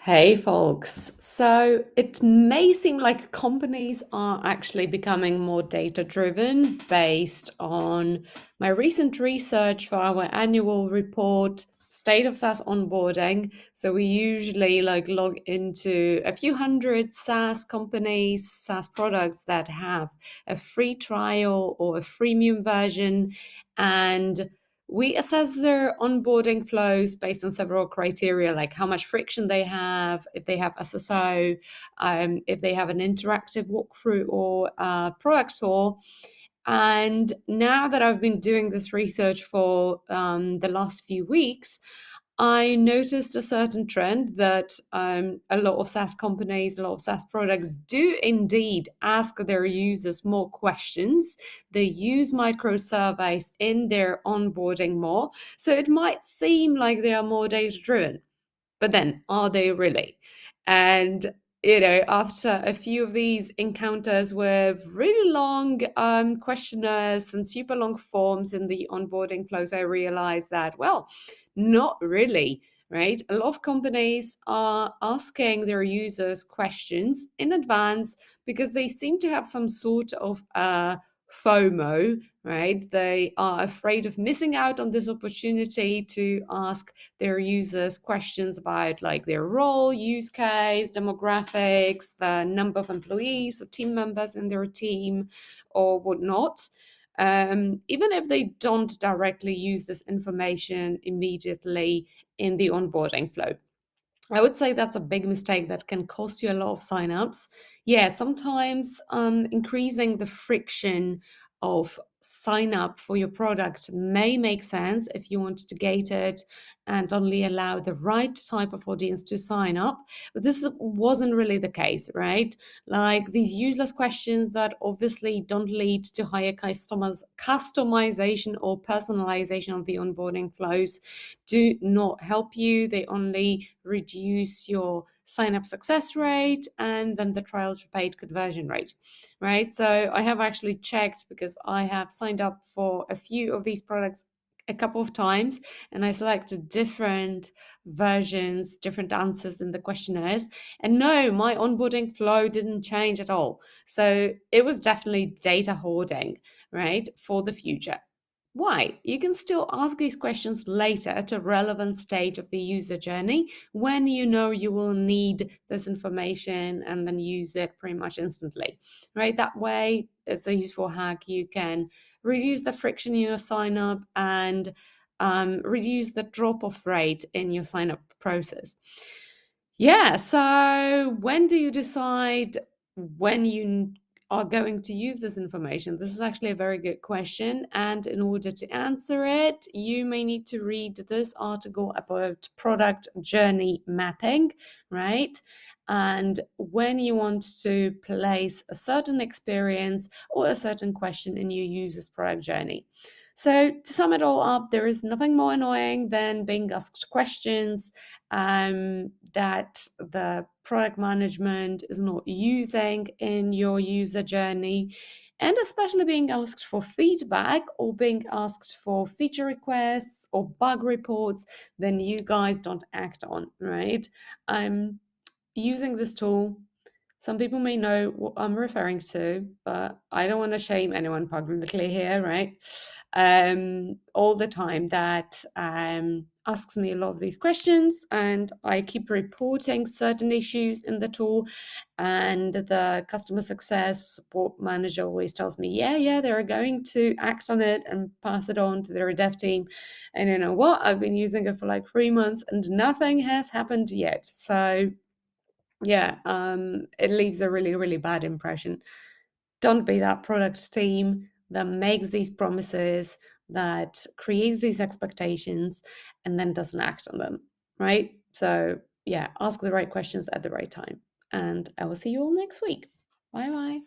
Hey folks. So it may seem like companies are actually becoming more data driven based on my recent research for our annual report, State of SaaS Onboarding. So we usually log into a few hundred SaaS companies, SaaS products that have a free trial or a freemium version, and we assess their onboarding flows based on several criteria, like how much friction they have, if they have SSO, if they have an interactive walkthrough or product tour. And now that I've been doing this research for the last few weeks, I noticed a certain trend that a lot of SaaS companies, a lot of SaaS products do indeed ask their users more questions. They use micro surveys in their onboarding more. So it might seem like they are more data driven, but then are they really? And after a few of these encounters with really long questionnaires and super long forms in the onboarding flows, I realized that, well, not really, right? A lot of companies are asking their users questions in advance because they seem to have some sort of FOMO, right? They are afraid of missing out on this opportunity to ask their users questions about like their role, use case, demographics, the number of employees or team members in their team, or whatnot. Even if they don't directly use this information immediately in the onboarding flow. I would say that's a big mistake that can cost you a lot of signups. Yeah, sometimes increasing the friction of sign up for your product may make sense if you want to gate it and only allow the right type of audience to sign up. But this wasn't really the case, right? Like these useless questions that obviously don't lead to higher customization or personalization of the onboarding flows do not help you. They only reduce your sign up success rate and then the trial to paid conversion rate, right? So I have actually checked because I have signed up for a few of these products a couple of times and I selected different versions, different answers in the questionnaires. And no, my onboarding flow didn't change at all. So it was definitely data hoarding, right, for the future. Why? You can still ask these questions later at a relevant stage of the user journey when you know you will need this information and then use it pretty much instantly, right? That way, it's a useful hack. You can reduce the friction in your sign up and reduce the drop off rate in your sign up process. Yeah, so when do you decide when you are going to use this information? This is actually a very good question. And in order to answer it, you may need to read this article about product journey mapping, right? And when you want to place a certain experience or a certain question in your user's product journey. So, to sum it all up, there is nothing more annoying than being asked questions that the product management is not using in your user journey, and especially being asked for feedback or being asked for feature requests or bug reports, then you guys don't act on, right? I'm using this tool. Some people may know what I'm referring to, but I don't want to shame anyone publicly here, right? All the time that asks me a lot of these questions, and I keep reporting certain issues in the tool. And the customer success support manager always tells me, yeah, they're going to act on it and pass it on to their dev team. And you know what? I've been using it for like 3 months and nothing has happened yet. So yeah, it leaves a really, really bad impression. Don't be that product team that makes these promises, that creates these expectations, and then doesn't act on them, right? So, yeah, ask the right questions at the right time. And I will see you all next week. Bye bye.